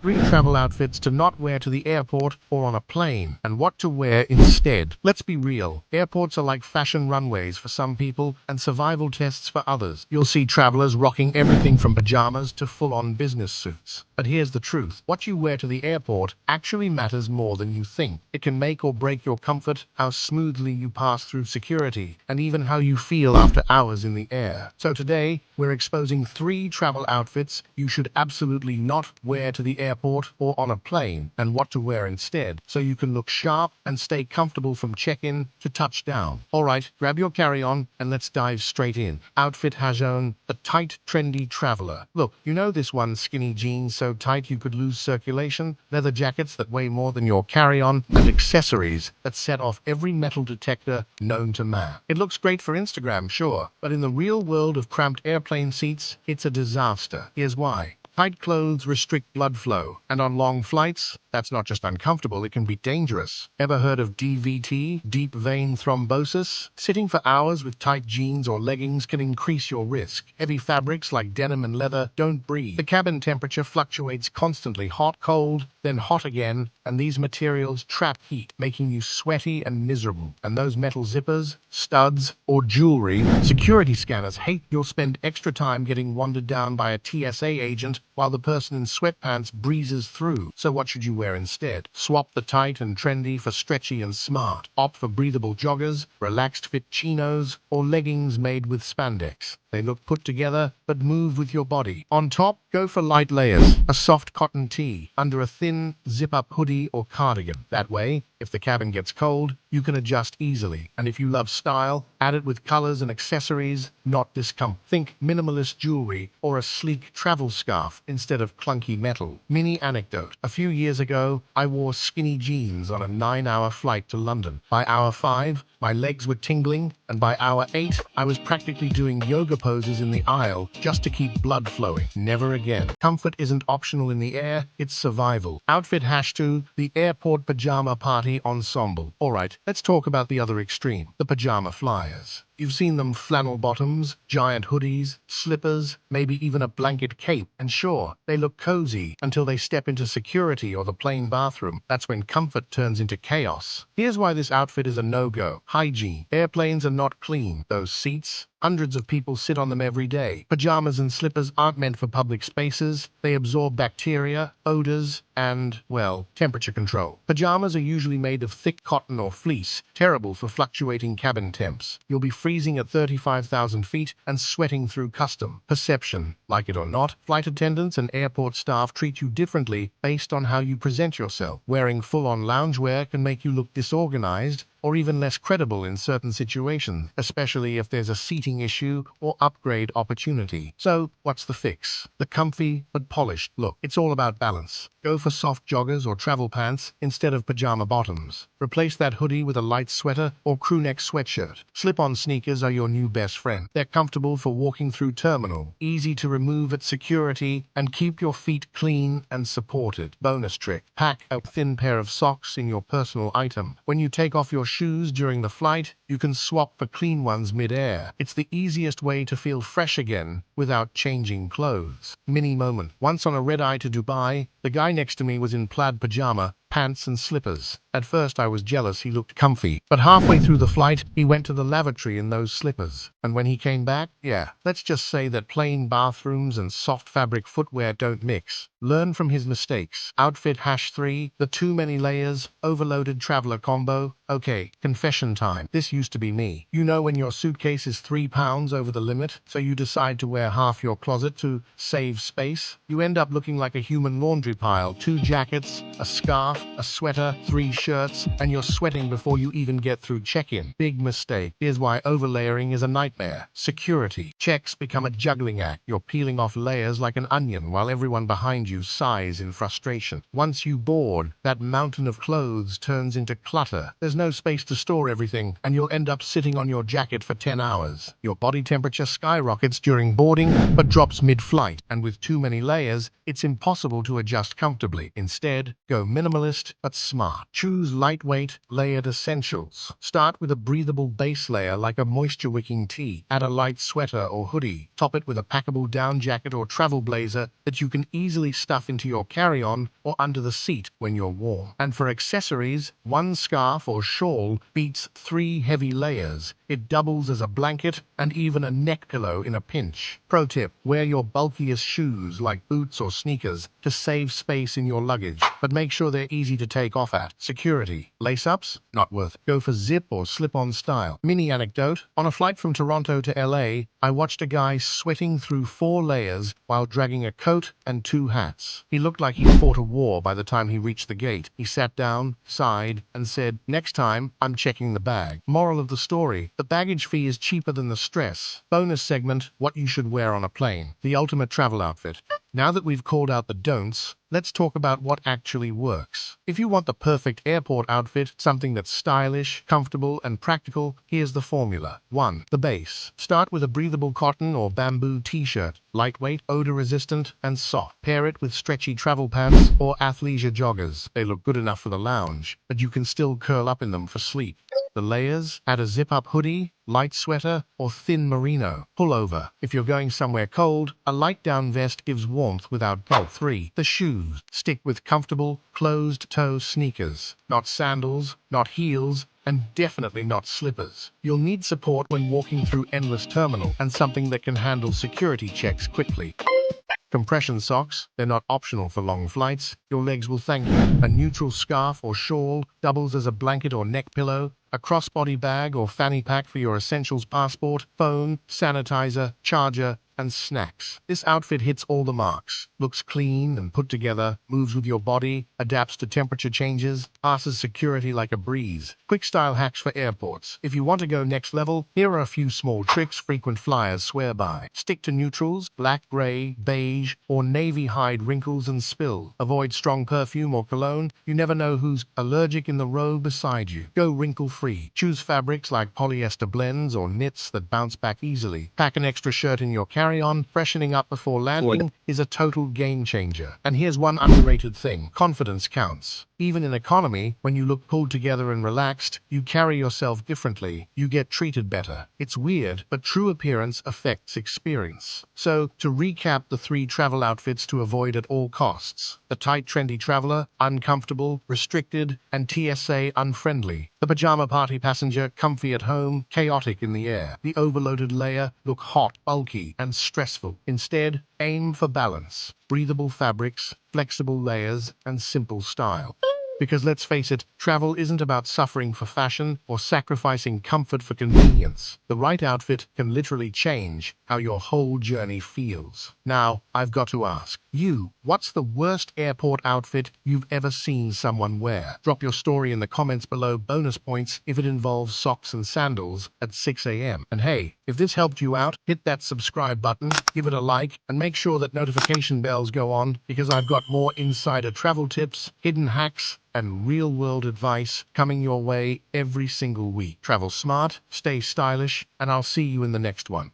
3 travel outfits to not wear to the airport or on a plane, and what to wear instead. Let's be real. Airports are like fashion runways for some people and survival tests for others. You'll see travelers rocking everything from pajamas to full-on business suits. But here's the truth. What you wear to the airport actually matters more than you think. It can make or break your comfort, how smoothly you pass through security, and even how you feel after hours in the air. So today, we're exposing 3 travel outfits you should absolutely not wear to the airport or on a plane, and what to wear instead, so you can look sharp and stay comfortable from check-in to touchdown. Alright, grab your carry-on and let's dive straight in. Outfit hygiene, the tight, trendy traveler. Look, you know this one, skinny jeans so tight you could lose circulation, leather jackets that weigh more than your carry-on, and accessories that set off every metal detector known to man. It looks great for Instagram, sure, but in the real world of cramped airplane seats, it's a disaster. Here's why. Tight clothes restrict blood flow, and on long flights, that's not just uncomfortable, it can be dangerous. Ever heard of DVT, deep vein thrombosis? Sitting for hours with tight jeans or leggings can increase your risk. Heavy fabrics like denim and leather don't breathe. The cabin temperature fluctuates constantly, hot, cold, then hot again, and these materials trap heat, making you sweaty and miserable. And those metal zippers, studs, or jewelry, security scanners hate. You'll spend extra time getting wandered down by a TSA agent while the person in sweatpants breezes through. So what should you wear instead? Swap the tight and trendy for stretchy and smart. Opt for breathable joggers, relaxed fit chinos, or leggings made with spandex. They look put together, but move with your body. On top, go for light layers, a soft cotton tee under a thin, zip-up hoodie or cardigan. That way, if the cabin gets cold, you can adjust easily. And if you love style, add it with colors and accessories, not discomfort. Think minimalist jewelry or a sleek travel scarf instead of clunky metal. Mini anecdote. A few years ago, I wore skinny jeans on a 9-hour flight to London. By hour 5, my legs were tingling, and by hour 8, I was practically doing yoga poses in the aisle just to keep blood flowing. Never again. Comfort isn't optional in the air, it's survival. Outfit #2, the airport pajama party ensemble. Alright, let's talk about the other extreme, the pajama flyers. You've seen them: flannel bottoms, giant hoodies, slippers, maybe even a blanket cape. And sure, they look cozy until they step into security or the plane bathroom. That's when comfort turns into chaos. Here's why this outfit is a no-go. Hygiene. Airplanes are not clean. Those seats, hundreds of people sit on them every day. Pajamas and slippers aren't meant for public spaces. They absorb bacteria, odors, and, well, temperature control. Pajamas are usually made of thick cotton or fleece, terrible for fluctuating cabin temps. You'll be freezing at 35,000 feet and sweating through custom. Perception. Like it or not, flight attendants and airport staff treat you differently based on how you present yourself. Wearing full-on loungewear can make you look disorganized or even less credible in certain situations, especially if there's a seating issue or upgrade opportunity. So, what's the fix? The comfy but polished look. It's all about balance. Go for soft joggers or travel pants instead of pajama bottoms. Replace that hoodie with a light sweater or crewneck sweatshirt. Slip-on sneakers are your new best friend. They're comfortable for walking through terminal, easy to remove at security, and keep your feet clean and supported. Bonus trick: pack a thin pair of socks in your personal item. When you take off your shoes during the flight, you can swap for clean ones mid-air. It's the easiest way to feel fresh again without changing clothes. Mini moment. Once on a red-eye to Dubai, the guy next to me was in plaid pajama, pants and slippers. At first I was jealous, he looked comfy. But halfway through the flight, he went to the lavatory in those slippers. And when he came back, yeah, let's just say that plain bathrooms and soft fabric footwear don't mix. Learn from his mistakes. Outfit #3, the too many layers, overloaded traveler combo. Okay, confession time. This used to be me. You know when your suitcase is 3 pounds over the limit, so you decide to wear half your closet to save space? You end up looking like a human laundry pile. 2 jackets, a scarf, a sweater, 3 shirts, and you're sweating before you even get through check-in. Big mistake. Here's why overlayering is a nightmare. Security. Checks become a juggling act. You're peeling off layers like an onion while everyone behind you sighs in frustration. Once you board, that mountain of clothes turns into clutter. There's no space to store everything, and you'll you'll end up sitting on your jacket for 10 hours. Your body temperature skyrockets during boarding, but drops mid-flight, and with too many layers, it's impossible to adjust comfortably. Instead, go minimalist but smart. Choose lightweight, layered essentials. Start with a breathable base layer like a moisture-wicking tee. Add a light sweater or hoodie. Top it with a packable down jacket or travel blazer that you can easily stuff into your carry-on or under the seat when you're warm. And for accessories, one scarf or shawl beats 3 heavy layers. It doubles as a blanket and even a neck pillow in a pinch. Pro tip, wear your bulkiest shoes like boots or sneakers to save space in your luggage, but make sure they're easy to take off at. Security, lace-ups? Not worth it. Go for zip or slip-on style. Mini anecdote, on a flight from Toronto to LA, I watched a guy sweating through 4 layers while dragging a coat and 2 hats. He looked like he fought a war by the time he reached the gate. He sat down, sighed, and said, "Next time, I'm checking the bag." Moral of the story, the baggage fee is cheaper than the stress. Bonus segment, what you should wear on a plane. The ultimate travel outfit. Now that we've called out the don'ts, let's talk about what actually works. If you want the perfect airport outfit, something that's stylish, comfortable, and practical, here's the formula. 1. The base. Start with a breathable cotton or bamboo t-shirt, lightweight, odor-resistant, and soft. Pair it with stretchy travel pants or athleisure joggers. They look good enough for the lounge, but you can still curl up in them for sleep. The layers, add a zip-up hoodie, light sweater, or thin merino. Pullover. If you're going somewhere cold, a light down vest gives warmth without bulk. 3. The shoes. Stick with comfortable, closed-toe sneakers. Not sandals, not heels, and definitely not slippers. You'll need support when walking through endless terminal, and something that can handle security checks quickly. Compression socks, they're not optional for long flights. Your legs will thank you. A neutral scarf or shawl doubles as a blanket or neck pillow. A crossbody bag or fanny pack for your essentials passport, phone, sanitizer, charger, and snacks. This outfit hits all the marks. Looks clean and put together, moves with your body, adapts to temperature changes, passes security like a breeze. Quick style hacks for airports. If you want to go next level, here are a few small tricks frequent flyers swear by. Stick to neutrals, black, gray, beige, or navy hide wrinkles and spill. Avoid strong perfume or cologne. You never know who's allergic in the row beside you. Go wrinkle-free. Choose fabrics like polyester blends or knits that bounce back easily. Pack an extra shirt in your carry-on. Freshening up before landing is a total game changer. And here's one underrated thing. Confidence counts. Even in economy, when you look pulled together and relaxed, you carry yourself differently. You get treated better. It's weird, but true appearance affects experience. So, to recap the 3 travel outfits to avoid at all costs. The tight, trendy traveler, uncomfortable, restricted, and TSA unfriendly. The pajama party passenger, comfy at home, chaotic in the air. The overloaded layer, look hot, bulky, and stressful. Instead, aim for balance. Breathable fabrics, flexible layers, and simple style. Because let's face it, travel isn't about suffering for fashion or sacrificing comfort for convenience. The right outfit can literally change how your whole journey feels. Now, I've got to ask you, what's the worst airport outfit you've ever seen someone wear? Drop your story in the comments below. Bonus points if it involves socks and sandals at 6 a.m. And hey, if this helped you out, hit that subscribe button, give it a like, and make sure that notification bells go on, because I've got more insider travel tips, hidden hacks, and real-world advice coming your way every single week. Travel smart, stay stylish, and I'll see you in the next one.